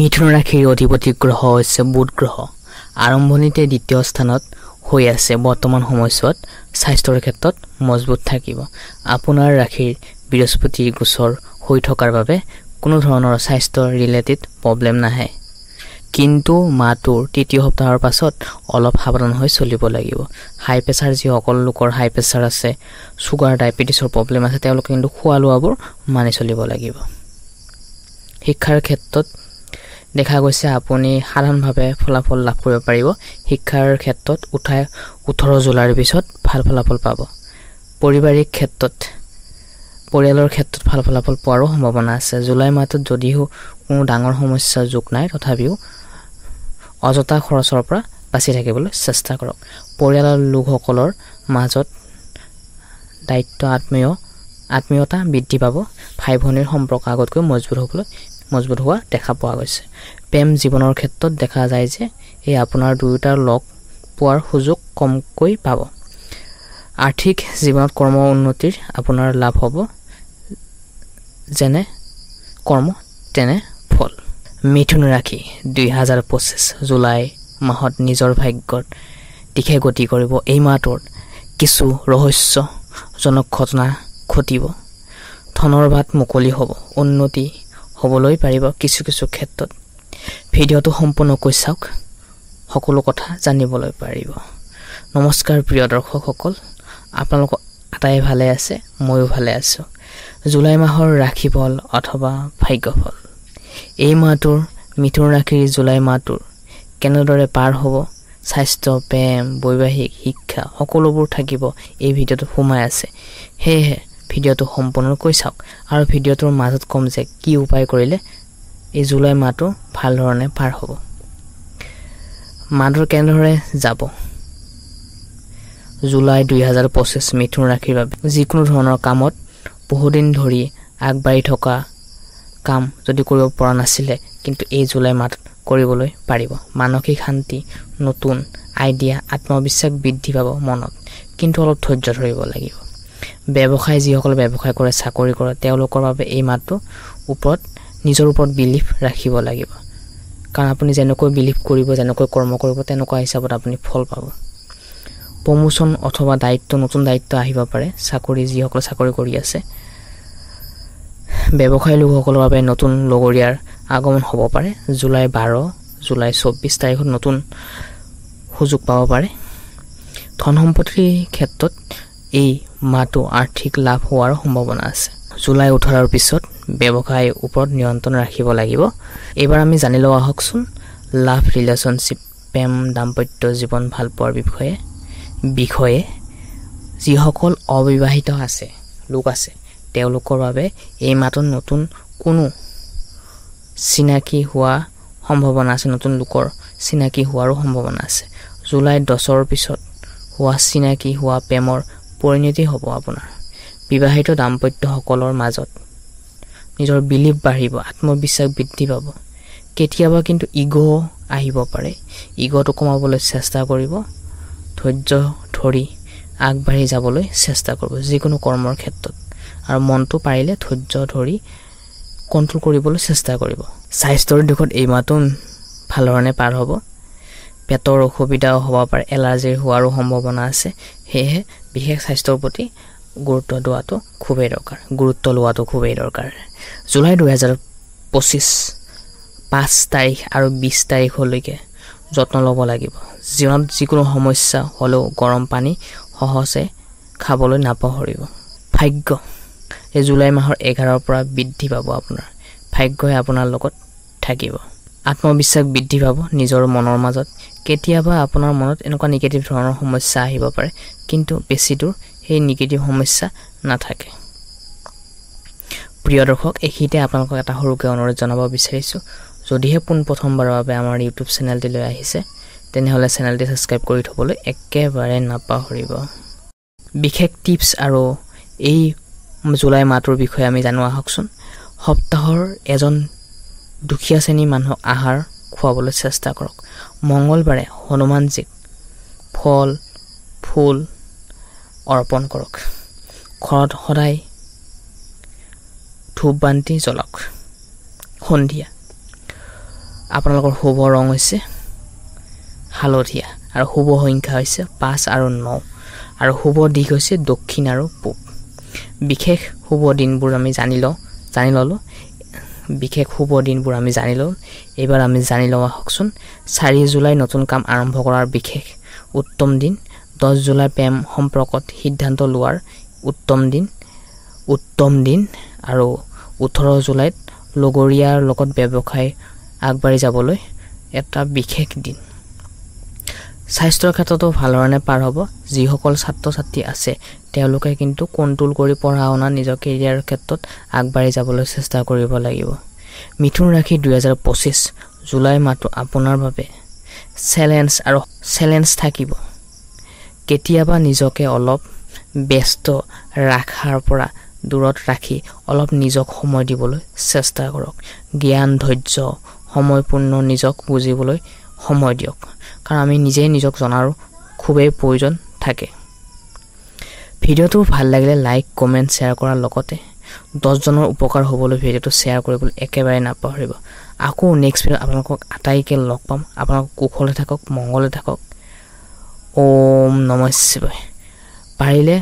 মিথুন ৰাশিৰ অধিপতি গ্ৰহ হৈছে বুধ গ্ৰহ। আৰম্ভণিতে দ্বিতীয় স্থানত হৈ আছে। বৰ্তমান সময়ছোৱাত স্বাস্থ্যৰ ক্ষেত্ৰত মজবুত থাকিব। আপোনাৰ ৰাশিৰ বৃহস্পতি গোচৰ হৈ থকাৰ বাবে কোনো ধৰণৰ স্বাস্থ্য ৰিলেটেড প্ৰব্লেম নাহে। কিন্তু মাহটোৰ তৃতীয় সপ্তাহৰ পাছত অলপ সাৱধান হৈ চলিব লাগিব। হাই প্ৰেছাৰ যিসকল লোকৰ হাই প্ৰেছাৰ আছে, চুগাৰ ডায়েবেটিছৰ প্ৰব্লেম আছে, তেওঁলোকে কিন্তু খোৱা লোৱাবোৰ মানি চলিব লাগিব। শিক্ষাৰ ক্ষেত্ৰত দেখা গৈছে আপুনি সাধাৰণভাৱে ফলাফল লাভ কৰিব পাৰিব। শিক্ষাৰ ক্ষেত্ৰত 18 জুলাইৰ পিছত ভাল ফলাফল পাব। পাৰিবাৰিক ক্ষেত্ৰত পৰিয়ালৰ ক্ষেত্ৰত ভাল ফলাফল পোৱাৰো সম্ভাৱনা আছে। জুলাই মাহটোত যদিও কোনো ডাঙৰ সমস্যা যোগ নাই, তথাপিও অযথা খৰচৰ পৰা বাচি থাকিবলৈ চেষ্টা কৰক। পৰিয়ালৰ লোকসকলৰ মাজত দায়িত্ব আত্মীয়তা বৃদ্ধি পাব। ভাই ভনীৰ সম্পৰ্ক আগতকৈ মজবুত হোৱা দেখা পোৱা গৈছে। প্ৰেম জীৱনৰ ক্ষেত্ৰত দেখা যায় যে এই আপোনাৰ দুয়োটাৰ লগ পোৱাৰ সুযোগ কমকৈ পাব। আৰ্থিক জীৱনত কৰ্ম উন্নতিৰ আপোনাৰ লাভ হ'ব। যেনে কৰ্ম তেনে ফল। মিথুন ৰাশি 2025 জুলাই মাহত নিজৰ ভাগ্যৰ দিশে গতি কৰিব। এই মাহটোত কিছু ৰহস্যজনক ঘটনা ঘটিব। ধনৰ বাট মুকলি হ'ব। উন্নতি হ'বলৈ পাৰিব কিছু ক্ষেত্ৰত। ভিডিঅ'টো সম্পূৰ্ণকৈ চাওক, সকলো কথা জানিবলৈ পাৰিব। নমস্কাৰ প্ৰিয় দৰ্শকসকল, আপোনালোক আটাই ভালে আছে, ময়ো ভালে আছোঁ। জুলাই মাহৰ ৰাশিফল অথবা ভাগ্যফল। এই মাহটোৰ মিথুন ৰাশিৰ জুলাই মাহটোৰ কেনেদৰে পাৰ হ'ব, স্বাস্থ্য, প্ৰেম, বৈবাহিক, শিক্ষা সকলোবোৰ থাকিব এই ভিডিঅ'টো সোমাই আছে। সেয়েহে ভিডিঅ'টো সম্পূৰ্ণকৈ চাওক আৰু ভিডিঅ'টোৰ মাজত কম যে কি উপায় কৰিলে এই জুলাই মাহটো ভাল ধৰণে পাৰ হ'ব। মাহটোৰ কেনেদৰে যাব জুলাই 2025 মিথুন ৰাশিৰ বাবে। যিকোনো ধৰণৰ কামত বহুদিন ধৰি আগবাঢ়ি থকা কাম যদি কৰিব পৰা নাছিলে, কিন্তু এই জুলাই মাহত কৰিবলৈ পাৰিব। মানসিক শান্তি, নতুন আইডিয়া, আত্মবিশ্বাস বৃদ্ধি পাব মনত, কিন্তু অলপ ধৈৰ্য ধৰিব লাগিব। ব্যৱসায় যিসকলে ব্যৱসায় কৰে, চাকৰি কৰে, তেওঁলোকৰ বাবে এই মাহটো নিজৰ ওপৰত বিলিভ ৰাখিব লাগিব। কাৰণ আপুনি যেনেকৈ বিলিভ কৰিব, যেনেকৈ কৰ্ম কৰিব, তেনেকুৱা হিচাপত আপুনি ফল পাব। প্ৰমোচন অথবা নতুন দায়িত্ব আহিব পাৰে। যিসকলে চাকৰি কৰি আছে, ব্যৱসায়ী লোকসকলৰ বাবে নতুন লগৰীয়াৰ আগমন হ'ব পাৰে। জুলাই 12, জুলাই 24 তাৰিখত নতুন সুযোগ পাব পাৰে। ধন সম্পত্তিৰ ক্ষেত্ৰত এই মাহটো আৰ্থিক লাভ হোৱাৰ সম্ভাৱনা আছে। জুলাই 18ৰ পিছত ব্যৱসায়ৰ ওপৰত নিয়ন্ত্ৰণ ৰাখিব লাগিব। এইবাৰ আমি জানি লোৱা আহকচোন লাভ, ৰিলেশ্যনশ্বিপ, প্ৰেম, দাম্পত্য জীৱন ভাল পোৱাৰ বিষয়ে যিসকল অবিবাহিত লোক আছে, তেওঁলোকৰ বাবে এই মাহটোত নতুন কোনো চিনাকি হোৱা সম্ভাৱনা আছে। নতুন লোকৰ চিনাকি হোৱাৰো সম্ভাৱনা আছে। জুলাই 10ৰ পিছত চিনাকি হোৱা প্ৰেমৰ পৰিণতি হ'ব আপোনাৰ। বিবাহিত দাম্পত্যসকলৰ মাজত নিজৰ বিলিভ বাঢ়িব, আত্মবিশ্বাস বৃদ্ধি পাব। কেতিয়াবা কিন্তু ইগ' আহিব পাৰে। ইগ'টো কমাবলৈ চেষ্টা কৰিব। ধৈৰ্য ধৰি আগবাঢ়ি যাবলৈ চেষ্টা কৰিব যিকোনো কৰ্মৰ ক্ষেত্ৰত, আৰু মনটো পাৰিলে ধৈৰ্য ধৰি কণ্ট্ৰল কৰিবলৈ চেষ্টা কৰিব। স্বাস্থ্যৰ দিশত এই মাহটো ভাল ধৰণে পাৰ হ'ব। পেটৰ অসুবিধাও হ'ব পাৰে, এলাৰ্জি হোৱাৰো সম্ভাৱনা আছে। সেয়েহে বিশেষ স্বাস্থ্যৰ প্ৰতি গুৰুত্ব লোৱাটো খুবেই দৰকাৰ। জুলাই 2025 5 তাৰিখ আৰু 20 তাৰিখলৈকে যত্ন ল'ব লাগিব। জীৱনত যিকোনো সমস্যা হ'লেও গৰম পানী সহজে খাবলৈ নাপাহৰিব। ভাগ্য এই জুলাই মাহৰ 11ৰ পৰা বৃদ্ধি পাব। আপোনাৰ ভাগ্যই আপোনাৰ লগত থাকিব। আত্মবিশ্বাস বৃদ্ধি পাব নিজৰ মনৰ মাজত। কেতিয়াবা আপোনাৰ মনত এনেকুৱা নিগেটিভ ধৰণৰ সমস্যা আহিব পাৰে, কিন্তু বেছি দূৰ সেই নিগেটিভ সমস্যা নাথাকে। প্ৰিয় দৰ্শক, এইখিনিতে আপোনালোকক এটা সৰুকৈ অনুৰোধ জনাব বিচাৰিছোঁ। যদিহে পোনপ্ৰথমবাৰৰ বাবে আমাৰ ইউটিউব চেনেলটিলৈ আহিছে, তেনেহ'লে চেনেলটি ছাবস্ক্ৰাইব কৰি থ'বলৈ একেবাৰে নাপাহৰিব। বিশেষ টিপছ আৰু এই জুলাই মাহটোৰ বিষয়ে আমি জানো আহকচোন। সপ্তাহৰ এজন দুখীয়া শ্ৰেণীৰ মানুহক আহাৰ খুৱাবলৈ চেষ্টা কৰক। মঙলবাৰে হনুমানজীক ফল ফুল অৰ্পণ কৰক। ঘৰত সদায় ধূপ বান্তি জ্বলাওক। সন্ধিয়া আপোনালোকৰ শুভ ৰং হৈছে হালধীয়া আৰু শুভ সংখ্যা হৈছে 5 আৰু 9 আৰু শুভ দিশ হৈছে দক্ষিণ আৰু পূব বিশেষ শুভ দিনবোৰ আমি জানি ললো বিশেষ শুভ দিনবোৰ আমি জানি ললো এবাৰ আমি জানি লওঁ হকচোন 4 জুলাই নতুন কাম আৰম্ভ কৰাৰ বিশেষ উত্তম দিন 10 জুলাই প্ৰেম সম্পৰ্কত সিদ্ধান্ত লোৱাৰ উত্তম দিন আৰু 18 জুলাইত লগৰীয়াৰ লগত ব্যৱসায় আগবাঢ়ি যাবলৈ এটা বিশেষ দিন স্বাস্থ্যৰ ক্ষেত্ৰতো ভালৰণে পাৰ হ'ব যিসকল ছাত্ৰ-ছাত্ৰী আছে তেওঁলোকে কিন্তু কন্ট্ৰোল কৰি পঢ়া-শুনা নিজৰ কেৰিয়াৰৰ ক্ষেত্ৰত আগবাঢ়ি যাবলৈ চেষ্টা কৰিব লাগিব মিথুন ৰাশি 2025 জুলাই মাহটো আপোনাৰ বাবে চেলেঞ্জ থাকিব কেতিয়াবা নিজকে অলপ ব্যস্ত ৰাখাৰ পৰা দূৰত ৰাখি অলপ নিজক সময় দিবলৈ চেষ্টা কৰক জ্ঞান ধৈৰ্য সময়পূৰ্ণ নিজক বুজিবলৈ সময় দিয়ক কাৰণ আমি নিজেই নিজক জনাৰ খুবেই প্ৰয়োজন থাকে ভিডিওটো ভাল লাগিলে লাইক কমেন্ট শেয়াৰ কৰাৰ লগতে 10 জনৰ উপকাৰ হ'বলৈ ভিডিওটো শেয়াৰ কৰিবলৈ একেবাৰে নাপাহৰিব আকৌ নেক্সট ভিডিও আপোনালোকক আটাইকে লগ পাম আপোনালোক কুশলে থাকক মংগলে থাকক ওম নমঃ শিৱায় পাৰিলে